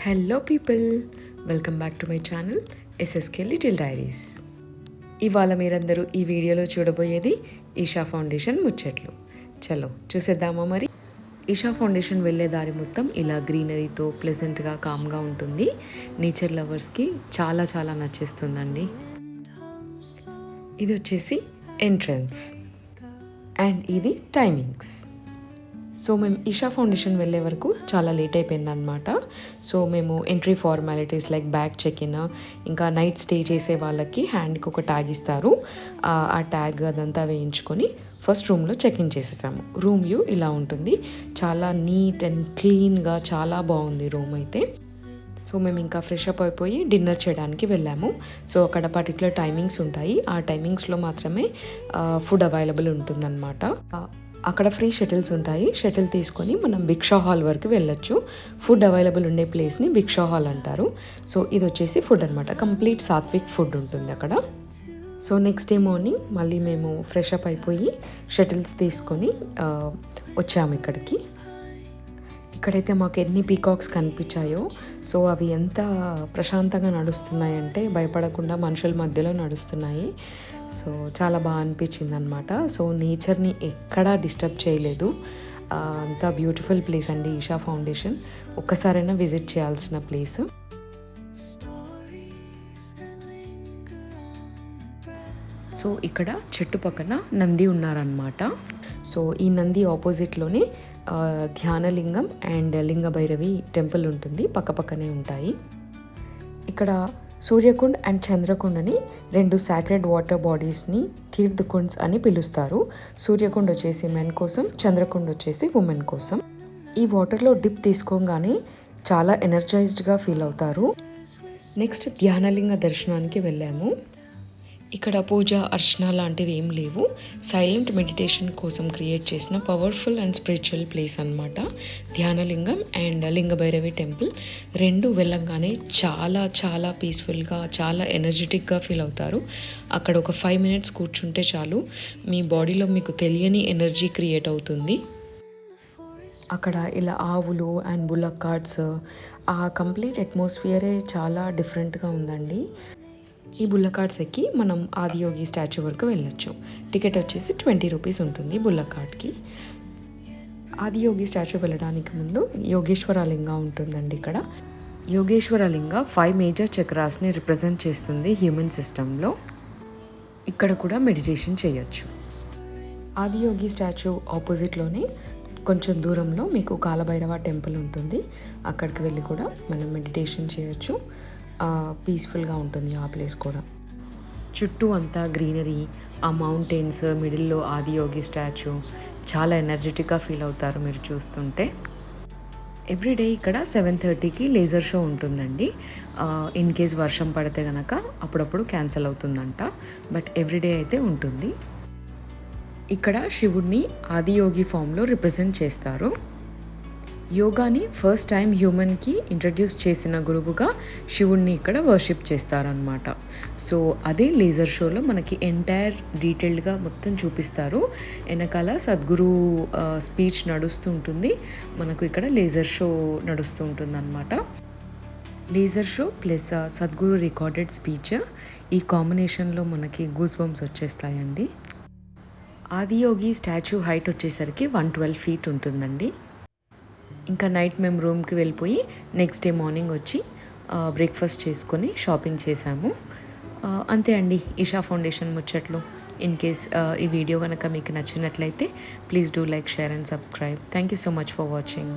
Hello people, welcome back to my channel SSK little diaries. ఇవాళ మీరందరూ ఈ వీడియోలో చూడబోయేది ఈషా ఫౌండేషన్ ముచ్చట్లు. చలో చూసేద్దామా మరి. ఈషా ఫౌండేషన్ వెళ్ళే దారి మొత్తం ఇలా గ్రీనరీతో ప్లెజెంట్గా కామ్గా ఉంటుంది. నేచర్ లవర్స్కి చాలా చాలా నచ్చేస్తుందండి. ఇది వచ్చేసి ఎంట్రన్స్ అండ్ ఇది టైమింగ్స్. సో మేము ఈషా ఫౌండేషన్ వెళ్ళే వరకు చాలా లేట్ అయిపోయిందనమాట. సో మేము entry formalities like bag check in, ఇంకా నైట్ స్టే చేసే వాళ్ళకి హ్యాండ్కి ఒక ట్యాగ్ ఇస్తారు. ఆ ట్యాగ్ అదంతా వేయించుకొని ఫస్ట్ రూమ్లో చెక్ ఇన్ చేసేసాము. రూమ్ వ్యూ ఇలా ఉంటుంది, చాలా నీట్ అండ్ క్లీన్గా చాలా బాగుంది రూమ్ అయితే. సో మేము ఇంకా ఫ్రెష్ అప్ అయిపోయి డిన్నర్ చేయడానికి వెళ్ళాము. సో అక్కడ పర్టికులర్ టైమింగ్స్ ఉంటాయి, ఆ టైమింగ్స్లో మాత్రమే ఫుడ్ అవైలబుల్ ఉంటుందన్నమాట. అక్కడ ఫ్రీ షటిల్స్ ఉంటాయి, షటిల్ తీసుకొని మనం భిక్షా హాల్ వరకు వెళ్ళొచ్చు. ఫుడ్ అవైలబుల్ ఉండే ప్లేస్ని భిక్షా హాల్ అంటారు. సో ఇది వచ్చేసి ఫుడ్ అనమాట, కంప్లీట్ సాత్విక్ ఫుడ్ ఉంటుంది అక్కడ. సో నెక్స్ట్ డే మార్నింగ్ మళ్ళీ మేము ఫ్రెష్ అప్ అయిపోయి షటిల్స్ తీసుకొని వచ్చాము ఇక్కడికి. ఇక్కడైతే మాకు ఎన్ని పీకాక్స్ కనిపించాయో. సో అవి ఎంత ప్రశాంతంగా నడుస్తున్నాయంటే భయపడకుండా మనుషుల మధ్యలో నడుస్తున్నాయి. సో చాలా బాగా అనిపించింది అనమాట. సో నేచర్ని ఎక్కడా డిస్టర్బ్ చేయలేదు. అంత బ్యూటిఫుల్ ప్లేస్ అండి ఈషా ఫౌండేషన్. ఒక్కసారైనా విజిట్ చేయాల్సిన ప్లేస్. సో ఇక్కడ చెట్టు పక్కన నంది ఉన్నారనమాట. సో ఈ నంది ఆపోజిట్లోనే ధ్యానలింగం అండ్ లింగ భైరవి టెంపుల్ ఉంటుంది, పక్కపక్కనే ఉంటాయి. ఇక్కడ సూర్యకుండ్ అండ్ చంద్రకుండ్ అని రెండు సాక్రెడ్ వాటర్ బాడీస్ని తీర్థకుండ్స్ అని పిలుస్తారు. సూర్యకుండ్ వచ్చేసి మెన్ కోసం, చంద్రకుండ్ వచ్చేసి ఉమెన్ కోసం. ఈ వాటర్లో డిప్ తీసుకోగానే చాలా ఎనర్జైజ్డ్గా ఫీల్ అవుతారు. నెక్స్ట్ ధ్యానలింగ దర్శనానికి వెళ్ళాము. ఇక్కడ పూజ అర్చన లాంటివి ఏం లేవు, సైలెంట్ మెడిటేషన్ కోసం క్రియేట్ చేసిన పవర్ఫుల్ అండ్ స్పిరిచువల్ ప్లేస్ అనమాట ధ్యానలింగం అండ్ లింగ భైరవి టెంపుల్. రెండు వెళ్ళంగానే చాలా చాలా పీస్ఫుల్గా, చాలా ఎనర్జెటిక్గా ఫీల్ అవుతారు. అక్కడ ఒక 5 minutes కూర్చుంటే చాలు, మీ బాడీలో మీకు తెలియని ఎనర్జీ క్రియేట్ అవుతుంది. అక్కడ ఇలా ఆవులు అండ్ బుల్లక్ కార్ట్స్, ఆ కంప్లీట్ అట్మాస్ఫియరే చాలా డిఫరెంట్గా ఉందండి. ఈ బుల్లక్ కార్ట్స్ ఎక్కి మనం ఆదియోగి స్టాచ్యూ వరకు వెళ్ళొచ్చు. టికెట్ వచ్చేసి 20 రూపీస్ ఉంటుంది బుల్లక్ కార్ట్కి. ఆదియోగి స్టాచ్యూ వెళ్ళడానికి ముందు యోగేశ్వర లింగ ఉంటుందండి ఇక్కడ. యోగేశ్వర లింగ 5 మేజర్ చక్రాస్ని రిప్రజెంట్ చేస్తుంది హ్యూమన్ సిస్టంలో. ఇక్కడ కూడా మెడిటేషన్ చేయొచ్చు. ఆదియోగి స్టాచ్యూ ఆపోజిట్లోనే కొంచెం దూరంలో మీకు కాలభైరవ టెంపుల్ ఉంటుంది. అక్కడికి వెళ్ళి కూడా మనం మెడిటేషన్ చేయొచ్చు. పీస్ఫుల్గా ఉంటుంది ఆ ప్లేస్ కూడా. చుట్టూ అంతా గ్రీనరీ, ఆ మౌంటైన్స్, మిడిల్లో ఆదియోగి స్టాచ్యూ, చాలా ఎనర్జెటిక్గా ఫీల్ అవుతారు మీరు చూస్తుంటే. ఎవ్రీడే ఇక్కడ 7:30కి లేజర్ షో ఉంటుందండి. ఇన్ కేస్ వర్షం పడితే కనుక అప్పుడప్పుడు క్యాన్సిల్ అవుతుందంట, బట్ ఎవ్రీడే అయితే ఉంటుంది. ఇక్కడ శివుడిని ఆదియోగి ఫామ్లో రిప్రజెంట్ చేస్తారు. యోగాని ఫస్ట్ టైం హ్యూమన్కి ఇంట్రడ్యూస్ చేసిన గురువుగా శివుణ్ణి ఇక్కడ వర్షిప్ చేస్తారనమాట. సో అదే లేజర్ షోలో మనకి ఎంటైర్ డీటెయిల్డ్గా మొత్తం చూపిస్తారు. వెనకాల సద్గురు స్పీచ్ నడుస్తూ ఉంటుంది, మనకు ఇక్కడ లేజర్ షో నడుస్తూ ఉంటుంది అనమాట. Laser show plus Sadhguru recorded speech, ఈ కాంబినేషన్లో మనకి గూస్ బంప్స్ వచ్చేస్తాయండి. ఆదియోగి స్టాచ్యూ హైట్ వచ్చేసరికి 112 feet ఉంటుందండి. ఇంకా నైట్ మేము రూమ్కి వెళ్ళిపోయి నెక్స్ట్ డే మార్నింగ్ వచ్చి బ్రేక్ఫాస్ట్ చేసుకొని షాపింగ్ చేశాము. అంతే అండి ఈషా ఫౌండేషన్ ముచ్చట్లు. ఇన్ కేస్ ఈ వీడియో కనుక మీకు నచ్చినట్లయితే please do like, share and subscribe. Thank you so much for watching.